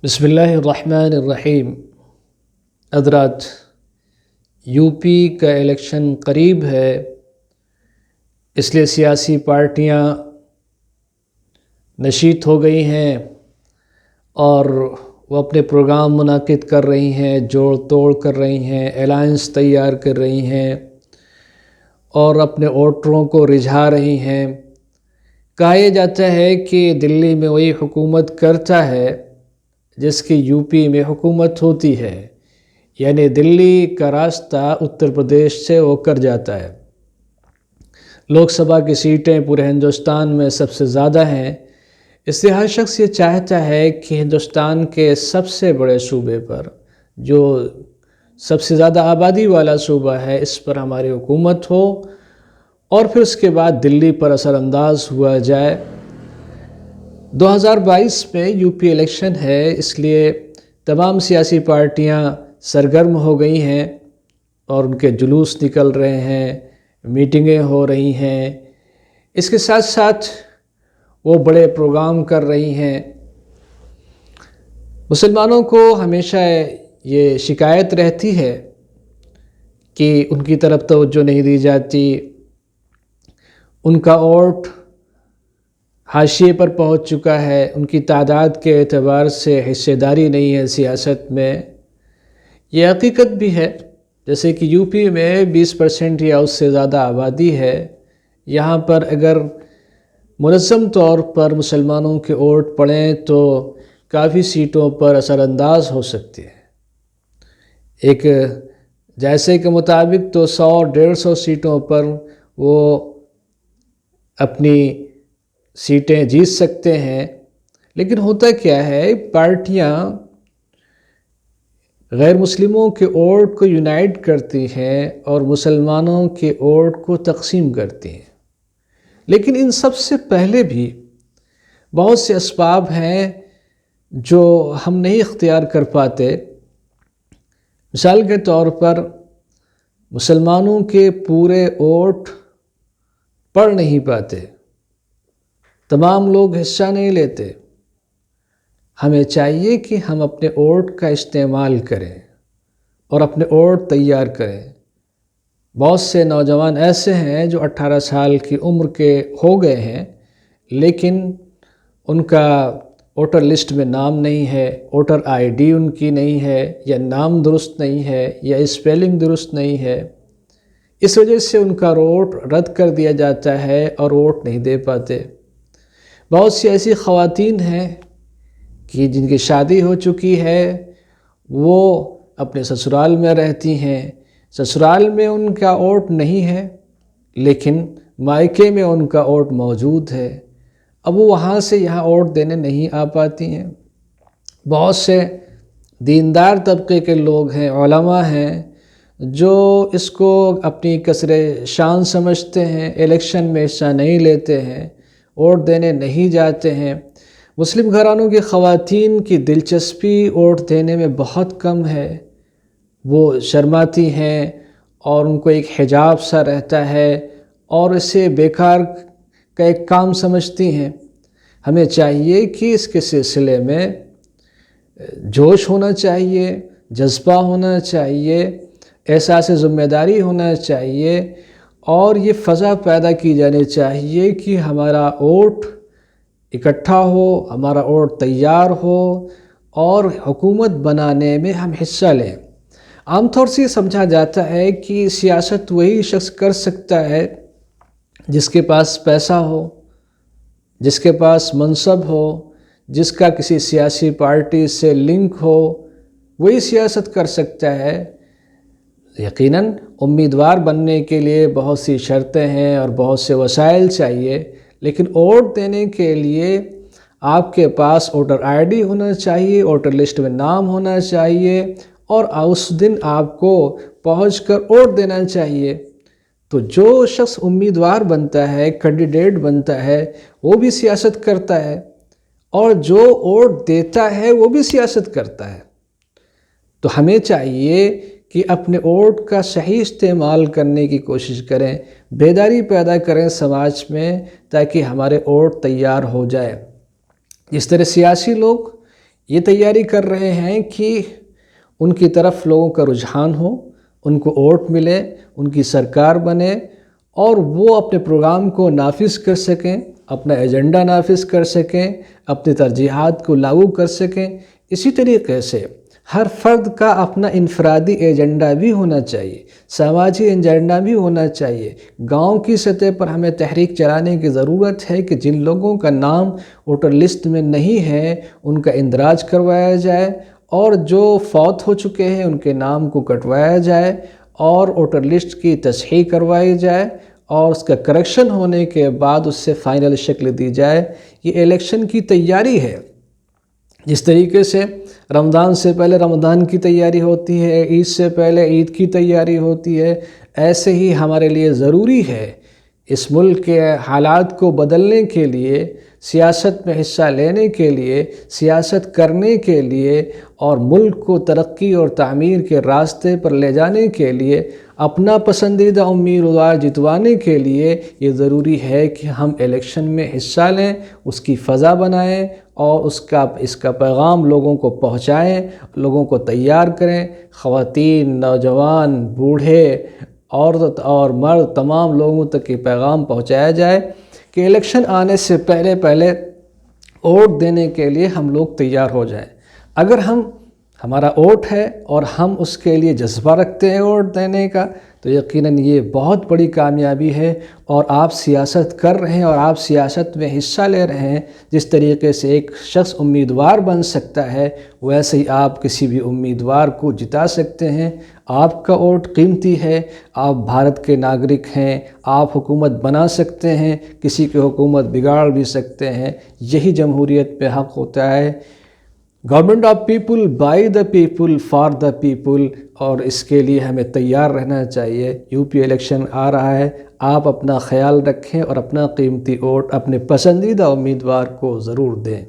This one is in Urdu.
بسم اللہ الرحمن الرحیم۔ حضرات، یو پی کا الیکشن قریب ہے، اس لیے سیاسی پارٹیاں نشیط ہو گئی ہیں اور وہ اپنے پروگرام منعقد کر رہی ہیں، جوڑ توڑ کر رہی ہیں، الائنس تیار کر رہی ہیں اور اپنے ووٹروں کو رجھا رہی ہیں۔ کہا یہ جاتا ہے کہ دلی میں وہی حکومت کرتا ہے جس کی یو پی میں حکومت ہوتی ہے، یعنی دلی کا راستہ اتر پردیش سے ہو کر جاتا ہے۔ لوک سبھا کی سیٹیں پورے ہندوستان میں سب سے زیادہ ہیں، اس لیے ہر شخص یہ چاہتا ہے کہ ہندوستان کے سب سے بڑے صوبے پر، جو سب سے زیادہ آبادی والا صوبہ ہے، اس پر ہماری حکومت ہو اور پھر اس کے بعد دلی پر اثر انداز ہوا جائے۔ 2022 میں یو پی الیکشن ہے، اس لیے تمام سیاسی پارٹیاں سرگرم ہو گئی ہیں اور ان کے جلوس نکل رہے ہیں، میٹنگیں ہو رہی ہیں، اس کے ساتھ ساتھ وہ بڑے پروگرام کر رہی ہیں۔ مسلمانوں کو ہمیشہ یہ شکایت رہتی ہے کہ ان کی طرف توجہ نہیں دی جاتی، ان کا ووٹ حاشیے پر پہنچ چکا ہے، ان کی تعداد کے اعتبار سے حصہ داری نہیں ہے سیاست میں۔ یہ حقیقت بھی ہے، جیسے کہ یو پی میں 20% یا اس سے زیادہ آبادی ہے، یہاں پر اگر منظم طور پر مسلمانوں کے ووٹ پڑیں تو کافی سیٹوں پر اثر انداز ہو سکتے ہیں۔ ایک جیسے کے مطابق تو 100-150 سیٹوں پر وہ اپنی سیٹیں جیت سکتے ہیں، لیکن ہوتا کیا ہے، پارٹیاں غیر مسلموں کے ووٹ کو یونائٹ کرتی ہیں اور مسلمانوں کے ووٹ کو تقسیم کرتی ہیں، لیکن ان سب سے پہلے بھی بہت سے اسباب ہیں جو ہم نہیں اختیار کر پاتے۔ مثال کے طور پر مسلمانوں کے پورے ووٹ پڑ نہیں پاتے، تمام لوگ حصہ نہیں لیتے۔ ہمیں چاہیے کہ ہم اپنے ووٹ کا استعمال کریں اور اپنے ووٹ تیار کریں۔ بہت سے نوجوان ایسے ہیں جو 18 سال کی عمر کے ہو گئے ہیں، لیکن ان کا ووٹر لسٹ میں نام نہیں ہے، ووٹر آئی ڈی ان کی نہیں ہے، یا نام درست نہیں ہے، یا اسپیلنگ درست نہیں ہے۔ اس وجہ سے ان کا ووٹ رد کر دیا جاتا ہے اور ووٹ نہیں دے پاتے۔ بہت سی ایسی خواتین ہیں کہ جن کی شادی ہو چکی ہے، وہ اپنے سسرال میں رہتی ہیں، سسرال میں ان کا ووٹ نہیں ہے لیکن مائکے میں ان کا ووٹ موجود ہے، اب وہ وہاں سے یہاں ووٹ دینے نہیں آ پاتی ہیں۔ بہت سے دیندار طبقے کے لوگ ہیں، علماء ہیں، جو اس کو اپنی کسر شان سمجھتے ہیں، الیکشن میں حصہ نہیں لیتے ہیں، ووٹ دینے نہیں جاتے ہیں۔ مسلم گھرانوں کی خواتین کی دلچسپی ووٹ دینے میں بہت کم ہے، وہ شرماتی ہیں اور ان کو ایک حجاب سا رہتا ہے اور اسے بیکار کا ایک کام سمجھتی ہیں۔ ہمیں چاہیے کہ اس کے سلسلے میں جوش ہونا چاہیے، جذبہ ہونا چاہیے، احساس ذمہ داری ہونا چاہیے اور یہ فضا پیدا کی جانی چاہیے کہ ہمارا ووٹ اکٹھا ہو، ہمارا ووٹ تیار ہو اور حکومت بنانے میں ہم حصہ لیں۔ عام طور سے یہ سمجھا جاتا ہے کہ سیاست وہی شخص کر سکتا ہے جس کے پاس پیسہ ہو، جس کے پاس منصب ہو، جس کا کسی سیاسی پارٹی سے لنک ہو، وہی سیاست کر سکتا ہے۔ یقیناً امیدوار بننے کے لیے بہت سی شرطیں ہیں اور بہت سے وسائل چاہیے، لیکن ووٹ دینے کے لیے آپ کے پاس ووٹر آئی ڈی ہونا چاہیے، ووٹر لسٹ میں نام ہونا چاہیے اور اس دن آپ کو پہنچ کر ووٹ دینا چاہیے۔ تو جو شخص امیدوار بنتا ہے، کینڈیڈیٹ بنتا ہے، وہ بھی سیاست کرتا ہے اور جو ووٹ دیتا ہے وہ بھی سیاست کرتا ہے۔ تو ہمیں چاہیے کہ اپنے ووٹ کا صحیح استعمال کرنے کی کوشش کریں، بیداری پیدا کریں سماج میں، تاکہ ہمارے ووٹ تیار ہو جائے۔ جس طرح سیاسی لوگ یہ تیاری کر رہے ہیں کہ ان کی طرف لوگوں کا رجحان ہو، ان کو ووٹ ملے، ان کی سرکار بنے اور وہ اپنے پروگرام کو نافذ کر سکیں، اپنا ایجنڈا نافذ کر سکیں، اپنی ترجیحات کو لاگو کر سکیں۔ اسی طریقے سے ہر فرد کا اپنا انفرادی ایجنڈا بھی ہونا چاہیے، سماجی ایجنڈا بھی ہونا چاہیے۔ گاؤں کی سطح پر ہمیں تحریک چلانے کی ضرورت ہے کہ جن لوگوں کا نام ووٹر لسٹ میں نہیں ہے ان کا اندراج کروایا جائے، اور جو فوت ہو چکے ہیں ان کے نام کو کٹوایا جائے اور ووٹر لسٹ کی تصحیح کروائی جائے، اور اس کا کریکشن ہونے کے بعد اس سے فائنل شکل دی جائے۔ یہ الیکشن کی تیاری ہے۔ جس طریقے سے رمضان سے پہلے رمضان کی تیاری ہوتی ہے، عید سے پہلے عید کی تیاری ہوتی ہے، ایسے ہی ہمارے لیے ضروری ہے اس ملک کے حالات کو بدلنے کے لیے، سیاست میں حصہ لینے کے لیے، سیاست کرنے کے لیے اور ملک کو ترقی اور تعمیر کے راستے پر لے جانے کے لیے، اپنا پسندیدہ امیدوار جتوانے کے لیے یہ ضروری ہے کہ ہم الیکشن میں حصہ لیں، اس کی فضا بنائیں اور اس کا پیغام لوگوں کو پہنچائیں، لوگوں کو تیار کریں۔ خواتین، نوجوان، بوڑھے، عورت اور مرد، تمام لوگوں تک یہ پیغام پہنچایا جائے کہ الیکشن آنے سے پہلے ووٹ دینے کے لیے ہم لوگ تیار ہو جائیں۔ اگر ہمارا ووٹ ہے اور ہم اس کے لیے جذبہ رکھتے ہیں ووٹ دینے کا، تو یقیناً یہ بہت بڑی کامیابی ہے، اور آپ سیاست کر رہے ہیں اور آپ سیاست میں حصہ لے رہے ہیں۔ جس طریقے سے ایک شخص امیدوار بن سکتا ہے، ویسے ہی آپ کسی بھی امیدوار کو جتا سکتے ہیں۔ آپ کا ووٹ قیمتی ہے، آپ بھارت کے ناگرک ہیں، آپ حکومت بنا سکتے ہیں، کسی کی حکومت بگاڑ بھی سکتے ہیں۔ یہی جمہوریت پہ حق ہوتا ہے، government of people, by the people, for the people, اور اس کے لیے ہمیں تیار رہنا چاہیے۔ یو پی الیکشن آ رہا ہے، آپ اپنا خیال رکھیں اور اپنا قیمتی ووٹ اپنے پسندیدہ امیدوار کو ضرور دیں۔